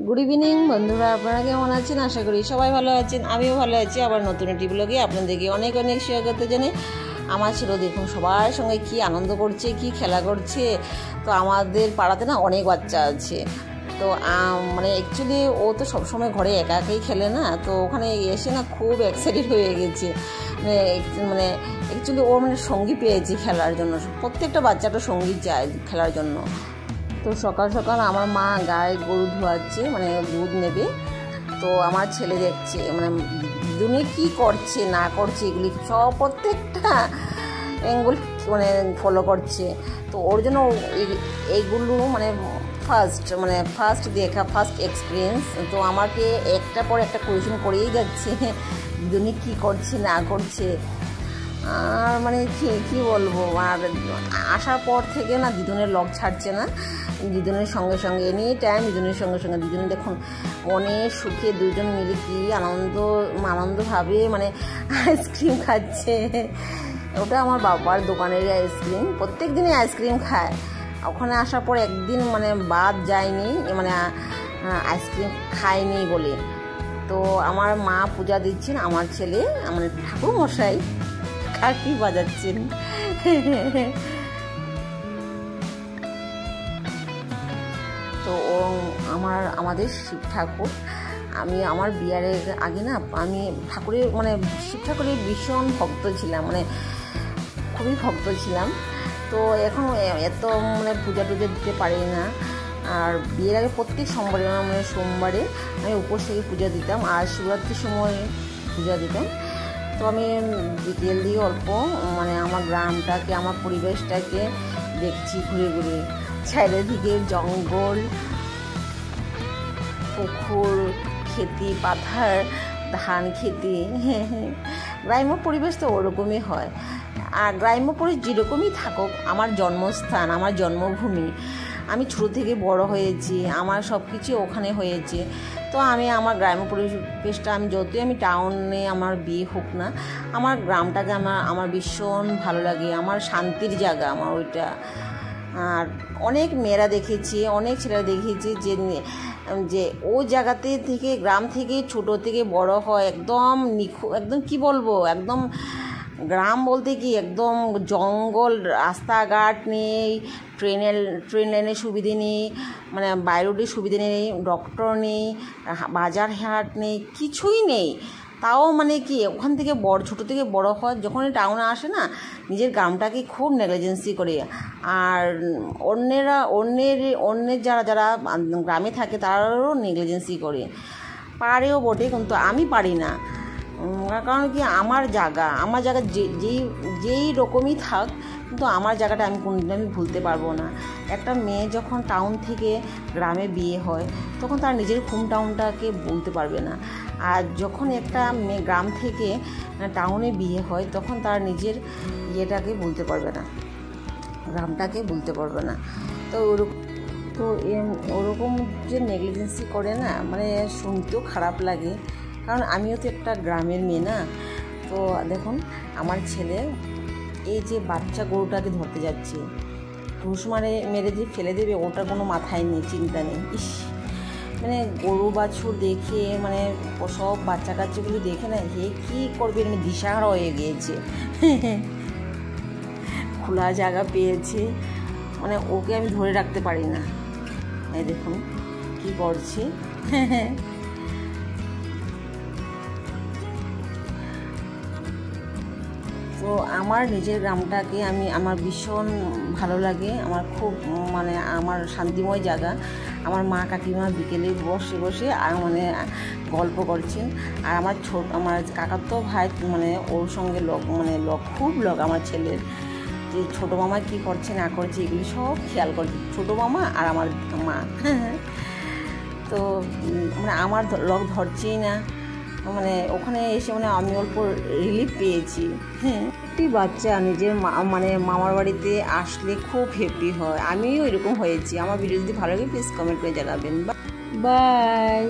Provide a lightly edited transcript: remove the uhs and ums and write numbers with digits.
Good evening বন্ধুরা, আপনারা কেমন আছেন? আশা করি সবাই ভালো আছেন, আমিও ভালো আছি। আবার নতুন একটি ব্লগে আপনাদেরকে অনেক অনেক স্বাগত জানাই। আমার ছিল দেখুন সবার সঙ্গে কি আনন্দ করছে, কি খেলা করছে। তো আমাদের পাড়াতে না অনেক বাচ্চা আছে, তো মানে অ্যাকচুয়ালি ও তো সবসময় ঘরে একা একাই খেলে না, তো ওখানে এসে না খুব এক্সাইটেড হয়ে গেছে। মানে অ্যাকচুয়ালি ও মানে সঙ্গী পেয়েছে খেলার জন্য, প্রত্যেকটা বাচ্চাটা সঙ্গী চায় খেলার জন্য। তো সকাল সকাল আমার মা গায়ে গরু ধোয়াচ্ছে, মানে দুধ নেবে। তো আমার ছেলে দেখছে মানে দুনিয়া কী করছে না করছে এগুলি সব প্রত্যেকটা অ্যাঙ্গেল মানে ফলো করছে। তো ওর জন্য এইগুলো মানে ফার্স্ট দেখা, ফার্স্ট এক্সপিরিয়েন্স। তো আমাকে একটা পর একটা কোয়েশন করেই যাচ্ছে দুনিয়া কী করছে না করছে। আর মানে কী বলবো, আর আসার পর থেকে না দিদুনের লগ ছাড়ছে না। দিদুনের সঙ্গে সঙ্গে এনি টাইম দিদুনের সঙ্গে সঙ্গে দিদুন দেখুন অনেক সুখে দুজন মিলে কী আনন্দভাবে মানে আইসক্রিম খাচ্ছে। ওটা আমার বাবার দোকানেরই আইসক্রিম, প্রত্যেক দিনই আইসক্রিম খায়। ওখানে আসার পর একদিন মানে বাদ যায়নি, মানে আইসক্রিম খায়নি বলে। তো আমার মা পূজা দিচ্ছেন, আমার ছেলে মানে ঠাকুর মশাই কাঠি বাজাচ্ছেন। তো আমাদের শিব ঠাকুর, আমি আমার বিয়ার আগে না আমি ঠাকুরের মানে শিব ঠাকুরের ভীষণ ভক্ত ছিলাম, মানে খুবই ভক্ত ছিলাম। তো এখন এত মানে পূজা টুজা দিতে পারি না। আর বিয়ের আগে প্রত্যেক সোমবারে আমি উপোস থেকে পূজা দিতাম, আর শিবরাত্রির সময় পূজা দিতাম। তো আমি বিকেল দিয়ে অল্প মানে আমার গ্রামটাকে, আমার পরিবেশটাকে দেখছি ঘুরে ঘুরে। চারিদিকে জঙ্গল, পুকুর, খেতি পাথার, ধান খেতি। গ্রাম্য পরিবেশ তো ওরকমই হয়। আর গ্রাম্য পরিবেশ যেরকমই থাকুক, আমার জন্মস্থান, আমার জন্মভূমি, আমি ছোটো থেকে বড় হয়েছি, আমার সব কিছু ওখানে হয়েছে। তো আমি আমার গ্রাম্য পরিবেশটা, আমি যতই আমি টাউনে আমার বিয়ে হোক না, আমার গ্রামটাকে আমার ভীষণ ভালো লাগে, আমার শান্তির জায়গা আমার ওইটা। আর অনেক মেয়েরা দেখেছি, অনেক ছেলেরা দেখেছি যে ও জায়গাতে থেকে, গ্রাম থেকে ছোটো থেকে বড় হয় একদম একদম কি বলবো, একদম গ্রাম বলতে কি একদম জঙ্গল, রাস্তাঘাট নেই, ট্রেন লাইনের সুবিধে নেই, মানে বাই রোডের সুবিধে নেই, ডক্টর নেই, বাজার হাট নেই, কিছুই নেই। তাও মানে কি ওখান থেকে ছোটো থেকে বড় হয়, যখন টাউনে আসে না নিজের গ্রামটাকে খুব নেগলিজেন্সি করে। আর অন্যের যারা গ্রামে থাকে তারাও নেগলিজেন্সি করে, পারেও বটে, কিন্তু আমি পারি না। কারণ কি আমার জায়গা যেই রকমই থাক, কিন্তু আমার জায়গাটা আমি কোনদিন আমি ভুলতে পারবো না। একটা মেয়ে যখন টাউন থেকে গ্রামে বিয়ে হয়, তখন তার নিজের হোম টাউনটাকে বলতে পারবে না। আর যখন একটা মেয়ে গ্রাম থেকে টাউনে বিয়ে হয়, তখন তার নিজের ইয়েটাকে বলতে পারবে না, গ্রামটাকে বলতে পারবে না। তো ওরকম যে নেগলিজেন্সি করে না, মানে শুনতেও খারাপ লাগে, কারণ আমিও তো একটা গ্রামের মেয়ে না। তো দেখুন আমার ছেলে এই যে বাচ্চা গরুটাকে ধরতে যাচ্ছে, ঘুষ মেরে যে ফেলে দেবে ওটার কোনো মাথায় নেই, চিন্তা নেই। মানে গরু বাছুর দেখে, মানে সব বাচ্চা কাচ্চাগুলো দেখে না হে কী করবে, মানে দিশাহারা হয়ে গিয়েছে। খোলা জায়গা পেয়েছে, মানে ওকে আমি ধরে রাখতে পারি না। এই দেখুন কী করছে। তো আমার নিজের গ্রামটাকে আমার ভীষণ ভালো লাগে, আমার খুব মানে আমার শান্তিময় জায়গা। আমার মা কাকিমা বিকেলে বসে বসে মানে গল্প করছেন। আর আমার কাকাতো ভাই মানে ওর সঙ্গে খুব লগ আমার ছেলের, যে ছোটো মামা কী করছে না করছে এগুলি সব খেয়াল করছে ছোটো মামা আর আমার মা। তো মানে আমার লগ ধরছেই না, মানে ওখানে এসে মানে আমি অল্প রিলিফ পেয়েছি। একটি বাচ্চা নিজের মানে মামার বাড়িতে আসলে খুব হ্যাপি হয়, আমিও এরকম হয়েছি। আমার ভিডিও যদি ভালো লাগে প্লিজ কমেন্ট করে জানাবেন। বাই।